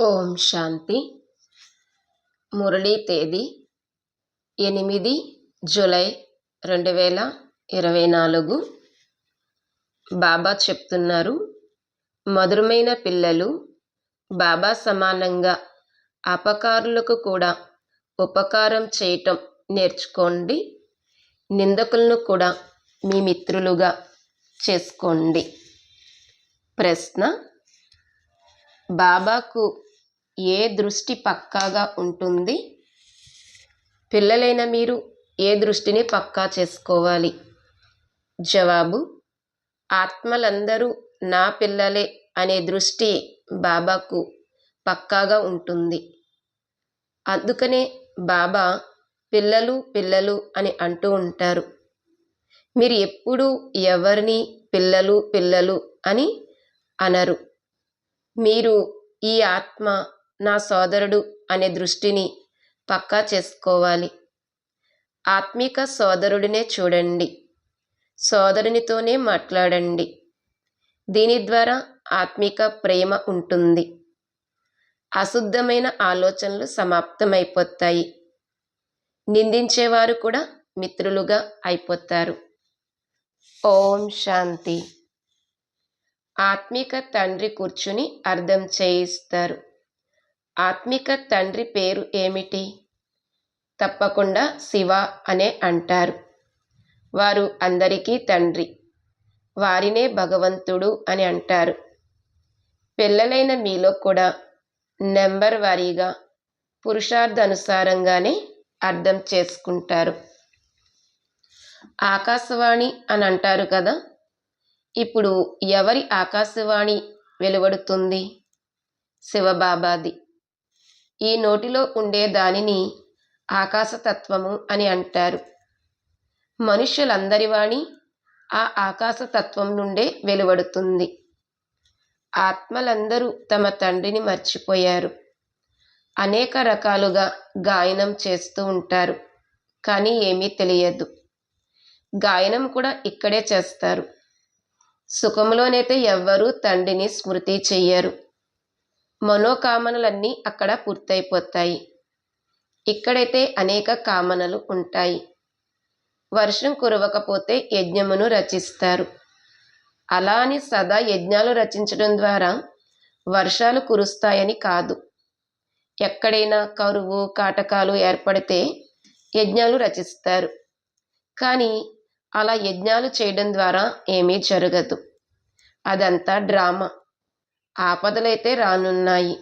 ఓం శాంతి. మురళీ తేదీ 8 జూలై 2024. బాబా చెప్తున్నారు, మధురమైన పిల్లలు, బాబా సమానంగా అపకారులకు కూడా ఉపకారం చేయటం నేర్చుకోండి. నిందకులను కూడా మీ మిత్రులుగా చేసుకోండి. ప్రశ్న: బాబాకు ఏ దృష్టి పక్కాగా ఉంటుంది? పిల్లలైన మీరు ఏ దృష్టిని పక్కా చేసుకోవాలి? జవాబు: ఆత్మలందరూ నా పిల్లలే అనే దృష్టి బాబాకు పక్కాగా ఉంటుంది. అందుకనే బాబా పిల్లలు పిల్లలు అని అంటూ ఉంటారు. మీరు ఎప్పుడూ ఎవరిని పిల్లలు పిల్లలు అని అనరు. మీరు ఈ ఆత్మ నా సోదరుడు అనే దృష్టిని పక్కా చేసుకోవాలి. ఆత్మిక సోదరుడినే చూడండి, సోదరునితోనే మాట్లాడండి. దీని ద్వారా ఆత్మిక ప్రేమ ఉంటుంది. అశుద్ధమైన ఆలోచనలు సమాప్తమైపోతాయి. నిందించేవారు కూడా మిత్రులుగా అయిపోతారు. ఓం శాంతి. ఆత్మిక తండ్రి కూర్చుని అర్థం చేయిస్తారు. ఆత్మిక తండ్రి పేరు ఏమిటి? తప్పకుండా శివ అనే అంటారు. వారు అందరికీ తండ్రి. వారినే భగవంతుడు అని అంటారు. పిల్లలైన మీలో కూడా నెంబర్ వారీగా పురుషార్థానుసారంగానే అర్థం చేసుకుంటారు. ఆకాశవాణి అని అంటారు కదా. ఇప్పుడు ఎవరి ఆకాశవాణి వెలువడుతుంది? శివబాబాది. ఈ నోటిలో ఉండే దానిని ఆకాశతత్వము అని అంటారు. మనుష్యులందరి వాణి ఆ ఆకాశతత్వం నుండే వెలువడుతుంది. ఆత్మలందరూ తమ తండ్రిని మర్చిపోయారు. అనేక రకాలుగా గాయనం చేస్తూ ఉంటారు, కానీ ఏమీ తెలియదు. గాయనం కూడా ఇక్కడే చేస్తారు. సుఖంలోనైతే ఎవ్వరూ తండ్రిని స్మృతి చెయ్యరు. మనోకామనలన్నీ అక్కడ పూర్తయిపోతాయి. ఇక్కడైతే అనేక కామనలు ఉంటాయి. వర్షం కురవకపోతే యజ్ఞమును రచిస్తారు. అలా అని సదా యజ్ఞాలు రచించడం ద్వారా వర్షాలు కురుస్తాయని కాదు. ఎక్కడైనా కరువు కాటకాలు ఏర్పడితే యజ్ఞాలు రచిస్తారు. కానీ అలా యజ్ఞాలు చేయడం ద్వారా ఏమీ జరగదు. అదంతా డ్రామా. ఆపదలైతే రానున్నాయి,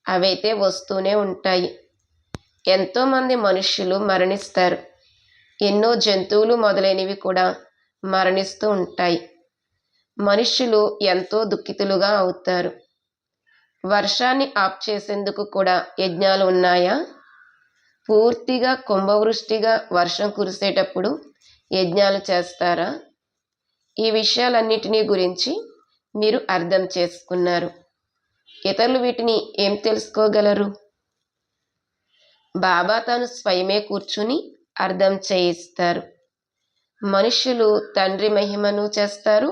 అవైతే వస్తూనే ఉంటాయి. ఎంతోమంది మనుష్యులు మరణిస్తారు. ఎన్నో జంతువులు మొదలైనవి కూడా మరణిస్తూ ఉంటాయి. మనుష్యులు ఎంతో దుఃఖితులుగా అవుతారు. వర్షాన్ని ఆఫ్ చేసేందుకు కూడా యజ్ఞాలు ఉన్నాయా? పూర్తిగా కుంభవృష్టిగా వర్షం కురిసేటప్పుడు యజ్ఞాలు చేస్తారా? ఈ విషయాలన్నిటినీ గురించి మీరు అర్థం చేసుకున్నారు. ఇతరులు వీటిని ఏం తెలుసుకోగలరు? బాబా తాను స్వయమే కూర్చుని అర్థం చేయిస్తారు. మనుష్యులు తండ్రి మహిమను చేస్తారు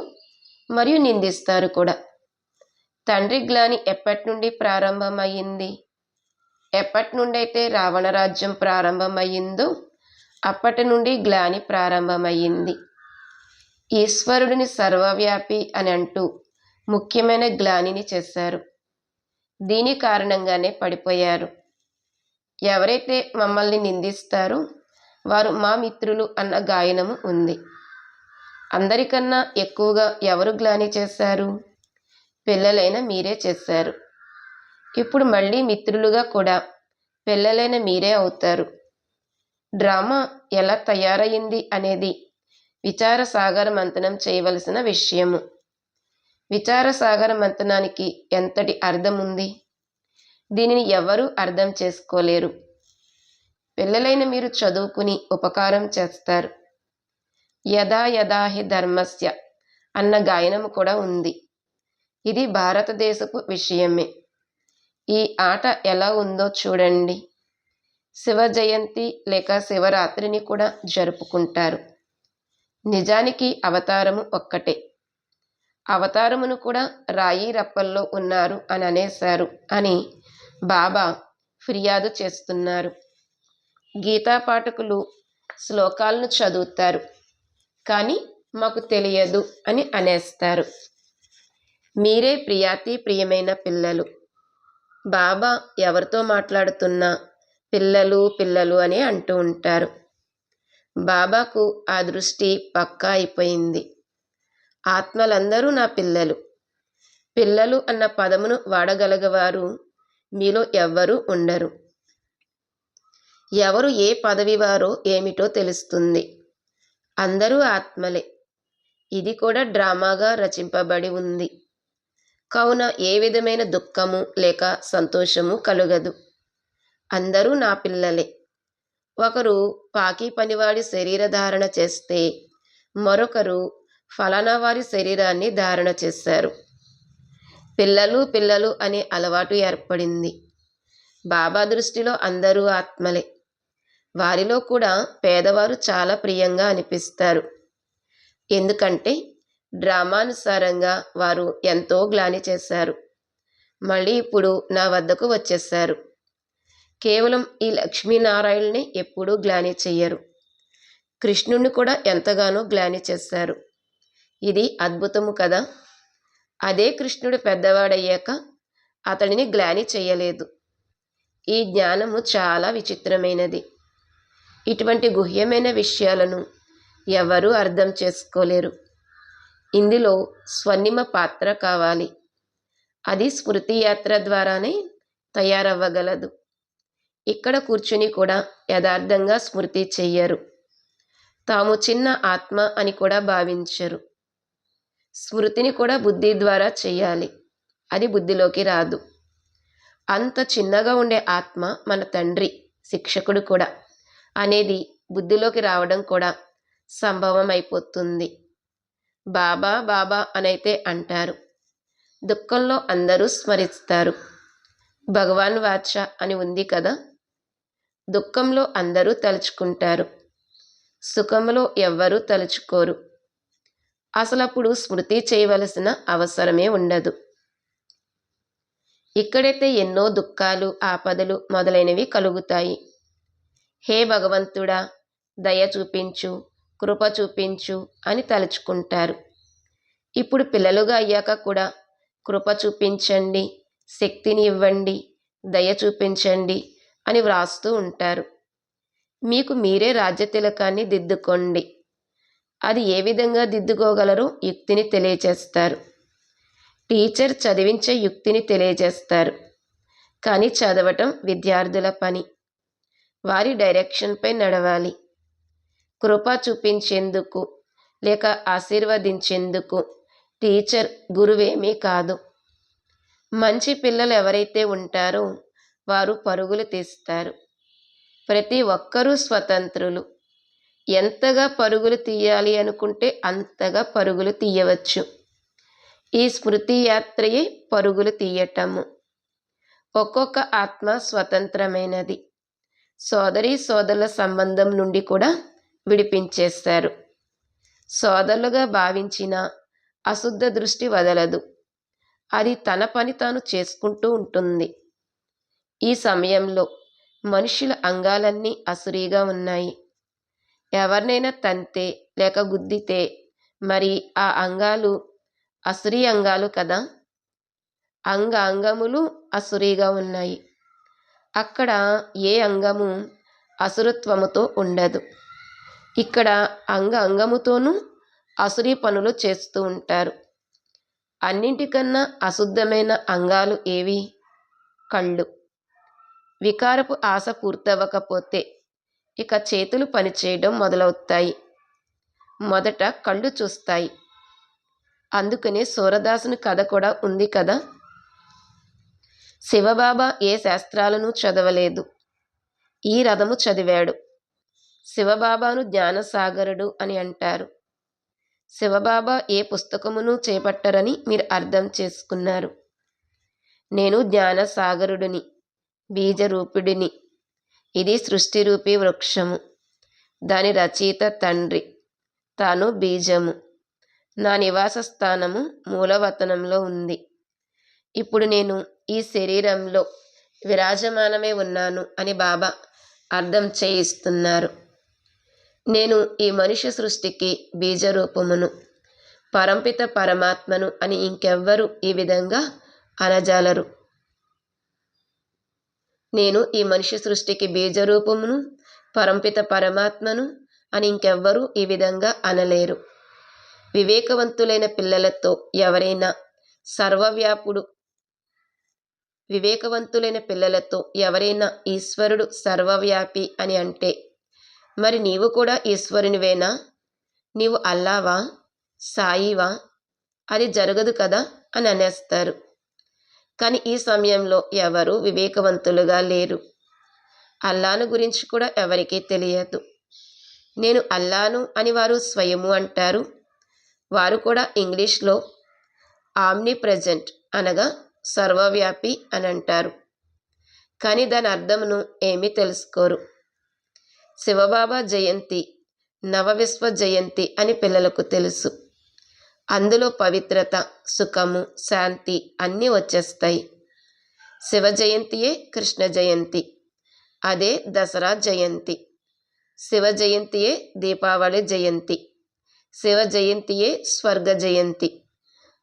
మరియు నిందిస్తారు కూడా. తండ్రి గ్లాని ఎప్పటి నుండి ప్రారంభమయ్యింది? ఎప్పటి నుండైతే రావణ రాజ్యం ప్రారంభమయ్యిందో అప్పటి నుండి గ్లాని ప్రారంభమయ్యింది. ఈశ్వరుడిని సర్వవ్యాపి అని అంటూ ముఖ్యమైన గ్లానిని చేశారు. దీని కారణంగానే పడిపోయారు. ఎవరైతే మమ్మల్ని నిందిస్తారో వారు మా మిత్రులు అన్న గాయనము ఉంది. అందరికన్నా ఎక్కువగా ఎవరు గ్లాని చేశారు? పిల్లలైన మీరే చేశారు. ఇప్పుడు మళ్ళీ మిత్రులుగా కూడా పిల్లలైన మీరే అవుతారు. డ్రామా ఎలా తయారయ్యింది అనేది విచార సాగర మంథనం చేయవలసిన విషయము. విచార సాగర మంథనానికి ఎంతటి అర్థం ఉంది? దీనిని ఎవరూ అర్థం చేసుకోలేరు. పిల్లలైన మీరు చదువుకుని ఉపకారం చేస్తారు. యదా యదా హి ధర్మస్య అన్న గాయనము కూడా ఉంది. ఇది భారతదేశపు విషయమే. ఈ ఆట ఎలా ఉందో చూడండి. శివ జయంతి లేక శివరాత్రిని కూడా జరుపుకుంటారు. నిజానికి అవతారము ఒక్కటే. అవతారమును కూడా రాయి రప్పల్లో ఉన్నారు అని అనేశారు అని బాబా ఫిర్యాదు చేస్తున్నారు. గీతా పాఠకులు శ్లోకాలను చదువుతారు, కానీ మాకు తెలియదు అని అనేస్తారు. మీరే ప్రియాతి ప్రియమైన పిల్లలు. బాబా ఎవరితో మాట్లాడుతున్నా పిల్లలు పిల్లలు అని అంటూ ఉంటారు. బాబాకు ఆ దృష్టి పక్కా అయిపోయింది. ఆత్మలందరూ నా పిల్లలు. పిల్లలు అన్న పదమును వాడగలిగేవారు మీలో ఎవ్వరూ ఉండరు. ఎవరు ఏ పదవి వారో ఏమిటో తెలుస్తుంది. అందరూ ఆత్మలే. ఇది కూడా డ్రామాగా రచింపబడి ఉంది. కావున ఏ విధమైన దుఃఖము లేక సంతోషము కలుగదు. అందరూ నా పిల్లలే. ఒకరు పాకి పనివాడి శరీర ధారణ చేస్తే మరొకరు ఫలానా వారి శరీరాన్ని ధారణ చేశారు. పిల్లలు పిల్లలు అనే అలవాటు ఏర్పడింది. బాబా దృష్టిలో అందరూ ఆత్మలే. వారిలో కూడా పేదవారు చాలా ప్రియంగా అనిపిస్తారు. ఎందుకంటే డ్రామానుసారంగా వారు ఎంతో గ్లాని చేశారు. మళ్ళీ ఇప్పుడు నా వద్దకు వచ్చేశారు. కేవలం ఈ లక్ష్మీనారాయణని ఎప్పుడూ గ్లాని చెయ్యరు. కృష్ణుణ్ణి కూడా ఎంతగానో గ్లాని చేశారు. ఇది అద్భుతము కదా. అదే కృష్ణుడు పెద్దవాడయ్యాక అతడిని గ్లాని చెయ్యలేదు. ఈ జ్ఞానము చాలా విచిత్రమైనది. ఇటువంటి గుహ్యమైన విషయాలను ఎవరూ అర్థం చేసుకోలేరు. ఇందులో స్వర్ణిమ పాత్ర కావాలి. అది స్మృతి యాత్ర ద్వారానే తయారవ్వగలదు. ఇక్కడ కూర్చుని కూడా యథార్థంగా స్మృతి చెయ్యరు. తాము చిన్న ఆత్మ అని కూడా భావించరు. స్మృతిని కూడా బుద్ధి ద్వారా చెయ్యాలి. అది బుద్ధిలోకి రాదు. అంత చిన్నగా ఉండే ఆత్మ మన తండ్రి, శిక్షకుడు కూడా అనేది బుద్ధిలోకి రావడం కూడా సంభవం అయిపోతుంది. బాబా బాబా అనైతే అంటారు. దుఃఖంలో అందరూ స్మరిస్తారు. భగవాన్ వాచ అని ఉంది కదా. దుఃఖంలో అందరూ తలుచుకుంటారు. సుఖంలో ఎవ్వరూ తలుచుకోరు. అసలప్పుడు స్మృతి చేయవలసిన అవసరమే ఉండదు. ఇక్కడైతే ఎన్నో దుఃఖాలు, ఆపదలు మొదలైనవి కలుగుతాయి. హే భగవంతుడా, దయ చూపించు, కృప చూపించు అని తలుచుకుంటారు. ఇప్పుడు పిల్లలుగా అయ్యాక కూడా కృప చూపించండి, శక్తిని ఇవ్వండి, దయ చూపించండి అని వ్రాస్తూ ఉంటారు. మీకు మీరే రాజ్యతిలకాన్ని దిద్దుకోండి. అది ఏ విధంగా దిద్దుకోగలరో యుక్తిని తెలియజేస్తారు. టీచర్ చదివించే యుక్తిని తెలియజేస్తారు. కానీ చదవటం విద్యార్థుల పని. వారి డైరెక్షన్పై నడవాలి. కృప చూపించేందుకు లేక ఆశీర్వదించేందుకు టీచర్ గురువేమీ కాదు. మంచి పిల్లలు ఎవరైతే ఉంటారో వారు పరుగులు తీస్తారు. ప్రతి ఒక్కరూ స్వతంత్రులు. ఎంతగా పరుగులు తీయాలి అనుకుంటే అంతగా పరుగులు తీయవచ్చు. ఈ స్మృతి యాత్రయే పరుగులు తీయటము. ఒక్కొక్క ఆత్మ స్వతంత్రమైనది. సోదరీ సోదరుల సంబంధం నుండి కూడా విడిపించేస్తారు. సోదరులుగా భావించిన అశుద్ధ దృష్టి వదలదు. అది తన పని తాను చేసుకుంటూ ఉంటుంది. ఈ సమయంలో మనుషుల అంగాలన్నీ అసురీగా ఉన్నాయి. ఎవరినైనా తంతే లేక గుద్దితే మరి ఆ అంగాలు అసురీ అంగాలు కదా. అంగములు అసురీగా ఉన్నాయి. అక్కడ ఏ అంగము అసురత్వముతో ఉండదు. ఇక్కడ అంగముతోనూ అసురీ పనులు చేస్తూ ఉంటారు. అన్నింటికన్నా అశుద్ధమైన అంగాలు ఏవి? కళ్ళు. వికారపు ఆశ పూర్తవ్వకపోతే ఇక చేతులు పనిచేయడం మొదలవుతాయి. మొదట కళ్ళు చూస్తాయి. అందుకనే సూరదాసుని కథ కూడా ఉంది కదా. శివబాబా ఏ శాస్త్రాలను చదవలేదు. ఈ రథము చదివాడు. శివబాబాను జ్ఞానసాగరుడు అని అంటారు. శివబాబా ఏ పుస్తకమును చేపట్టరని మీరు అర్థం చేసుకున్నారు. నేను జ్ఞానసాగరుడిని, బీజరూపిడిని. ఇది సృష్టిరూపీ వృక్షము. దాని రచయిత తండ్రి, తాను బీజము. నా నివాస స్థానము మూలవతనంలో ఉంది. ఇప్పుడు నేను ఈ శరీరంలో విరాజమానమే ఉన్నాను అని బాబా అర్థం చేయిస్తున్నారు. నేను ఈ మనుష్య సృష్టికి బీజరూపమును, పరంపిత పరమాత్మను అని ఇంకెవ్వరూ ఈ విధంగా అనజాలరు. నేను ఈ మనిషి సృష్టికి బీజరూపమును, పరంపిత పరమాత్మను అని ఇంకెవ్వరూ ఈ విధంగా అనలేరు. వివేకవంతులైన పిల్లలతో ఎవరైనా ఈశ్వరుడు సర్వవ్యాపి అని అంటే, మరి నీవు కూడా ఈశ్వరునివేనా? నీవు అల్లావా, సాయివా? అది జరగదు కదా అని అనేస్తారు. కానీ ఈ సమయంలో ఎవరు వివేకవంతులుగా లేరు. అల్లాను గురించి కూడా ఎవరికీ తెలియదు. నేను అల్లాను అని వారు స్వయము అంటారు. వారు కూడా ఇంగ్లీష్లో ఆమ్ని ప్రెజెంట్ అనగా సర్వవ్యాపి అని అంటారు. కానీ దాని అర్థమును ఏమీ తెలుసుకోరు. శివబాబా జయంతి నవవిశ్వ జయంతి అని పిల్లలకు తెలుసు. అందులో పవిత్రత, సుఖము, శాంతి అన్నీ వచ్చేస్తాయి. శివ జయంతియే కృష్ణ జయంతి, అదే దసరా జయంతి. శివ జయంతియే దీపావళి జయంతి, శివ జయంతియే స్వర్గ జయంతి.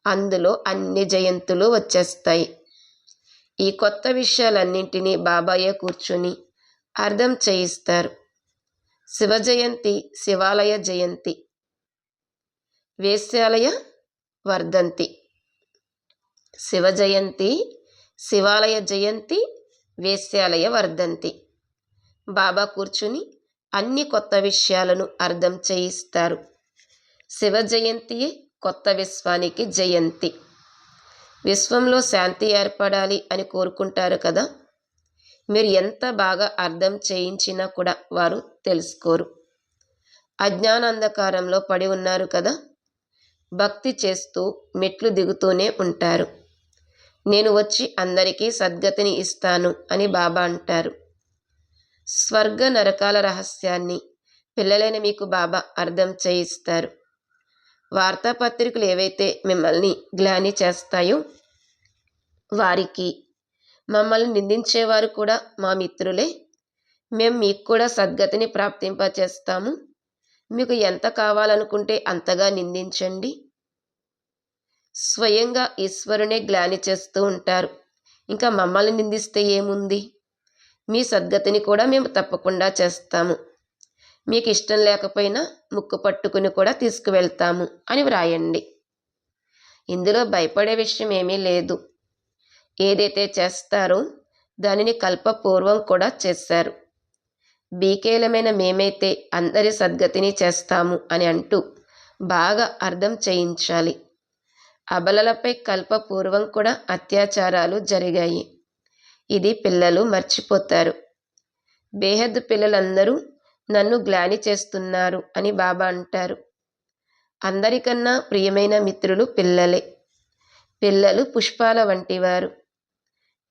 అందులో అన్ని జయంతులు వచ్చేస్తాయి. ఈ కొత్త విషయాలన్నింటినీ బాబాయే కూర్చుని అర్థం చేయిస్తారు. శివ జయంతి శివాలయ జయంతి, వేశ్యాలయ వర్ధంతి. శివ జయంతి శివాలయ జయంతి, వేశ్యాలయ వర్ధంతి. బాబా కూర్చుని అన్ని కొత్త విషయాలను అర్థం చేయిస్తారు. శివ జయంతియే కొత్త విశ్వానికి జయంతి. విశ్వంలో శాంతి ఏర్పడాలి అని కోరుకుంటారు కదా. మీరు ఎంత బాగా అర్థం చేయించినా కూడా వారు తెలుసుకోరు. అజ్ఞానాంధకారంలో పడి ఉన్నారు కదా. భక్తి చేస్తూ మెట్లు దిగుతూనే ఉంటారు. నేను వచ్చి అందరికీ సద్గతిని ఇస్తాను అని బాబా అంటారు. స్వర్గ నరకాల రహస్యాన్ని పిల్లలైన మీకు బాబా అర్థం చేయిస్తారు. వార్తాపత్రికలు ఏవైతే మిమ్మల్ని గ్లాని చేస్తాయో వారికి, మమ్మల్ని నిందించేవారు కూడా మా మిత్రులే. మేము మీకు కూడా సద్గతిని ప్రాప్తింపచేస్తాము. మీకు ఎంత కావాలనుకుంటే అంతగా నిందించండి. స్వయంగా ఈశ్వరునే గ్లాని చేస్తూ ఉంటారు. ఇంకా మమ్మల్ని నిందిస్తే ఏముంది? మీ సద్గతిని కూడా మేము తప్పకుండా చేస్తాము. మీకు ఇష్టం లేకపోయినా ముక్కు పట్టుకుని కూడా తీసుకువెళ్తాము అని వ్రాయండి. ఇందులో భయపడే విషయం ఏమీ లేదు. ఏదైతే చేస్తారో దానిని కల్పపూర్వం కూడా చేశారు. బీకేలమైన మేమైతే అందరి సద్గతిని చేస్తాము అని అంటూ బాగా అర్థం చేయించాలి. అబలలపై కల్పపూర్వం కూడా అత్యాచారాలు జరిగాయి. ఇది పిల్లలు మర్చిపోతారు. బేహద్ పిల్లలందరూ నన్ను గ్లాని చేస్తున్నారు అని బాబా అంటారు. అందరికన్నా ప్రియమైన మిత్రులు పిల్లలే. పిల్లలు పుష్పాల వంటివారు.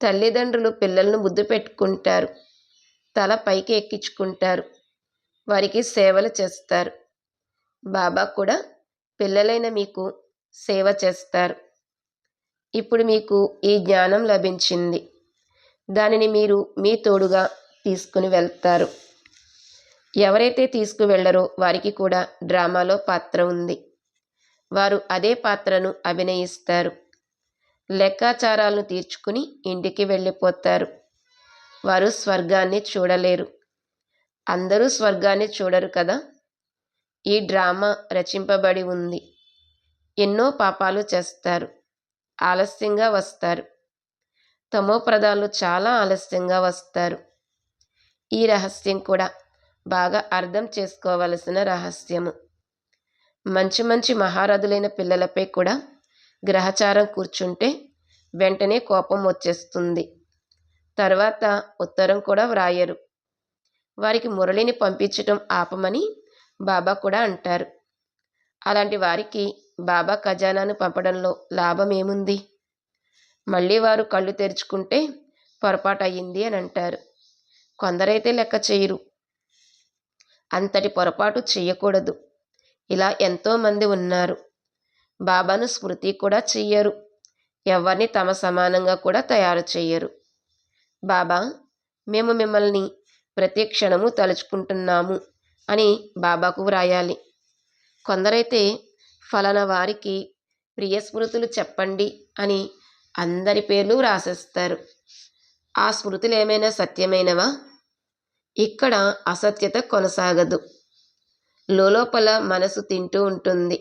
తల్లిదండ్రులు పిల్లలను ముద్దు పెట్టుకుంటారు, తల పైకి ఎక్కించుకుంటారు, వారికి సేవలు చేస్తారు. బాబా కూడా పిల్లలైన మీకు సేవ చేస్తారు. ఇప్పుడు మీకు ఈ జ్ఞానం లభించింది. దానిని మీరు మీ తోడుగా తీసుకుని వెళ్తారు. ఎవరైతే తీసుకువెళ్లరో వారికి కూడా డ్రామాలో పాత్ర ఉంది. వారు అదే పాత్రను అభినయిస్తారు. లెక్కాచారాలను తీర్చుకుని ఇంటికి వెళ్ళిపోతారు. వారు స్వర్గాన్ని చూడలేరు. అందరూ స్వర్గాన్ని చూడరు కదా. ఈ డ్రామా రచింపబడి ఉంది. ఎన్నో పాపాలు చేస్తారు, ఆలస్యంగా వస్తారు. తమోప్రధానులు చాలా ఆలస్యంగా వస్తారు. ఈ రహస్యం కూడా బాగా అర్థం చేసుకోవలసిన రహస్యము. మంచి మంచి మహారథులైన పిల్లలపై కూడా గ్రహచారం కూర్చుంటే వెంటనే కోపం వచ్చేస్తుంది. తర్వాత ఉత్తరం కూడా వ్రాయరు. వారికి మురళిని పంపించటం ఆపమని బాబా కూడా అంటారు. అలాంటి వారికి బాబా ఖజానాను పంపడంలో లాభం ఏముంది? మళ్ళీ వారు కళ్ళు తెరుచుకుంటే పొరపాటు అయ్యింది అని అంటారు. కొందరైతే లెక్క చేయరు. అంతటి పొరపాటు చేయకూడదు. ఇలా ఎంతోమంది ఉన్నారు. బాబాను స్మృతి కూడా చెయ్యరు. ఎవరిని తమ సమానంగా కూడా తయారు చెయ్యరు. బాబా, మేము మిమ్మల్ని ప్రతి క్షణము తలుచుకుంటున్నాము అని బాబాకు వ్రాయాలి. కొందరైతే ఫలానా వారికి ప్రియ స్మృతులు చెప్పండి అని అందరి పేర్లు రాసేస్తారు. ఆ స్మృతులు ఏమైనా సత్యమైనవా? ఇక్కడ అసత్యత కొనసాగదు. లోపల మనసు తింటూ ఉంటుంది.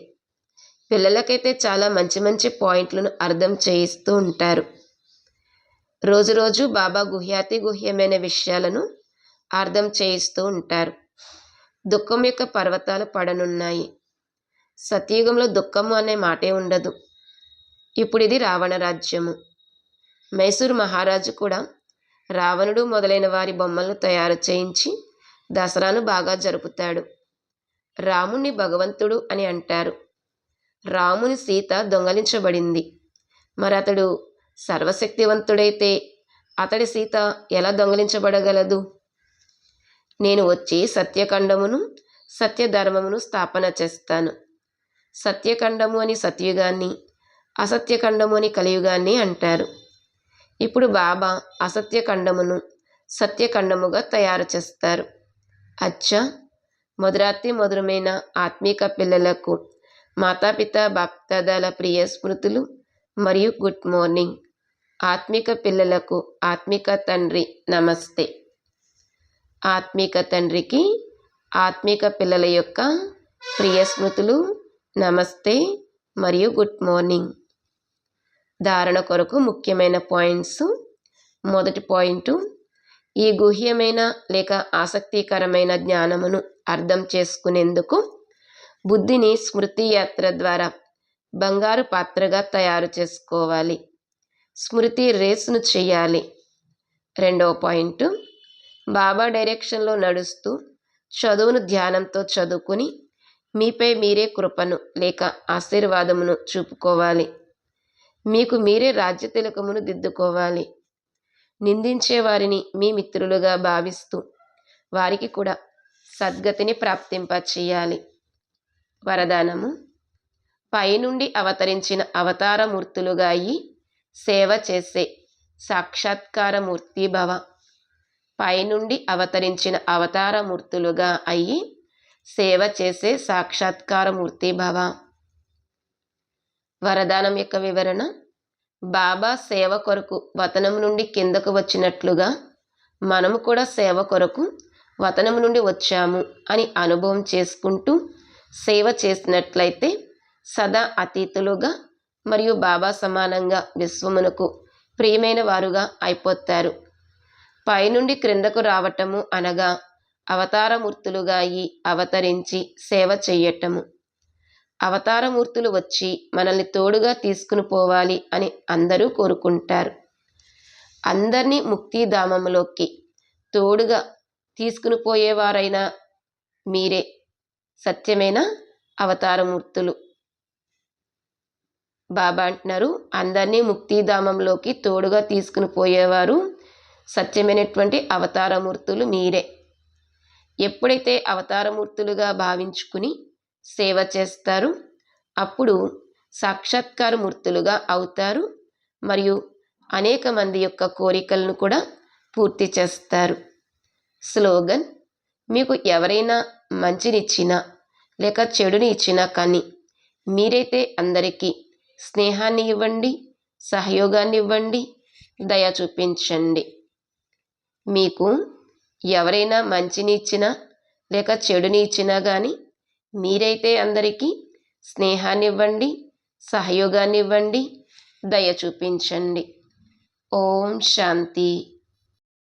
పిల్లలకైతే చాలా మంచి మంచి పాయింట్లను అర్థం చేయిస్తూ ఉంటారు. రోజు రోజు బాబా గుహ్యాతి గుహ్యమైన విషయాలను అర్థం చేయిస్తూ ఉంటారు. దుఃఖం యొక్క పర్వతాలు పడనున్నాయి. సత్యుగంలో దుఃఖము అనే మాటే ఉండదు. ఇప్పుడు ఇది రావణ రాజ్యము. మైసూరు మహారాజు కూడా రావణుడు మొదలైన వారి బొమ్మలను తయారు చేయించి దసరాను బాగా జరుపుతాడు. రాముణ్ణి భగవంతుడు అని అంటారు. రాముని సీత దొంగలించబడింది. మరి అతడు సర్వశక్తివంతుడైతే అతడి సీత ఎలా దొంగలించబడగలదు? నేను వచ్చి సత్యఖండమును సత్యధర్మమును స్థాపన చేస్తాను. సత్యఖండము అని సత్యుగాన్ని, అసత్యఖండము అని కలియుగాన్ని అంటారు. ఇప్పుడు బాబా అసత్యఖండమును సత్యఖండముగా తయారు చేస్తారు. అచ్చా, మధురాతి మధురమైన ఆత్మీక పిల్లలకు మాతాపిత బాప్దాదాల ప్రియ స్మృతులు మరియు గుడ్ మార్నింగ్. ఆత్మిక పిల్లలకు ఆత్మిక తండ్రి నమస్తే. ఆత్మిక తండ్రికి ఆత్మిక పిల్లల యొక్క ప్రియ స్మృతులు నమస్తే మరియు గుడ్ మార్నింగ్. ధారణ కొరకు ముఖ్యమైన పాయింట్స్. మొదటి పాయింట్, ఈ గుహ్యమైన లేక ఆసక్తికరమైన జ్ఞానమును అర్థం చేసుకునేందుకు బుద్ధిని స్మృతి యాత్ర ద్వారా బంగారు పాత్రగా తయారు చేసుకోవాలి. స్మృతి రేసును చేయాలి. రెండవ పాయింట్, బాబా డైరెక్షన్లో నడుస్తూ చదువును ధ్యానంతో చదువుకుని మీపై మీరే కృపను లేక ఆశీర్వాదమును చూపుకోవాలి. మీకు మీరే రాజ్య తిలకమును దిద్దుకోవాలి. నిందించే వారిని మీ మిత్రులుగా భావిస్తూ వారికి కూడా సద్గతిని ప్రాప్తింపచేయాలి. వరదానము: పైనుండి అవతరించిన అవతారమూర్తులుగా అయి సేవ చేసే సాక్షాత్కారమూర్తి భవ. పైనుండి అవతరించిన అవతారమూర్తులుగా అయి సేవ చేసే సాక్షాత్కారమూర్తి భవ. వరదానం యొక్క వివరణ: బాబా సేవ కొరకు వతనం నుండి కిందకు వచ్చినట్లుగా మనము కూడా సేవ కొరకు వతనం నుండి వచ్చాము అని అనుభవం చేసుకుంటూ సేవ చేసినట్లయితే సదా అతీతులుగా మరియు బాబా సమానంగా విశ్వమునకు ప్రియమైన వారుగా అయిపోతారు. పైనుండి క్రిందకు రావటము అనగా అవతారమూర్తులుగా అయి అవతరించి సేవ చెయ్యటము. అవతారమూర్తులు వచ్చి మనల్ని తోడుగా తీసుకుని పోవాలి అని అందరూ కోరుకుంటారు. అందరినీ ముక్తిధామంలోకి తోడుగా తీసుకుని పోయేవారైనా మీరే సత్యమైన అవతారమూర్తులు. బాబా అంటున్నారు, అందరినీ ముక్తిధామంలోకి తోడుగా తీసుకుని పోయేవారు సత్యమైనటువంటి అవతారమూర్తులు మీరే. ఎప్పుడైతే అవతారమూర్తులుగా భావించుకుని సేవ చేస్తారు అప్పుడు సాక్షాత్కారమూర్తులుగా అవుతారు మరియు అనేక మంది యొక్క కోరికలను కూడా పూర్తి చేస్తారు. స్లోగన్: మీకు ఎవరైనా మంచినిచ్చినా లేక చెడుని ఇచ్చినా కానీ మీరైతే అందరికీ స్నేహాన్ని ఇవ్వండి, సహయోగాన్ని ఇవ్వండి, దయ చూపించండి. మీకు ఎవరైనా మంచిని ఇచ్చినా లేక చెడుని ఇచ్చినా కానీ మీరైతే అందరికీ స్నేహాన్ని ఇవ్వండి, సహయోగాన్ని ఇవ్వండి, దయ చూపించండి. ఓం శాంతి.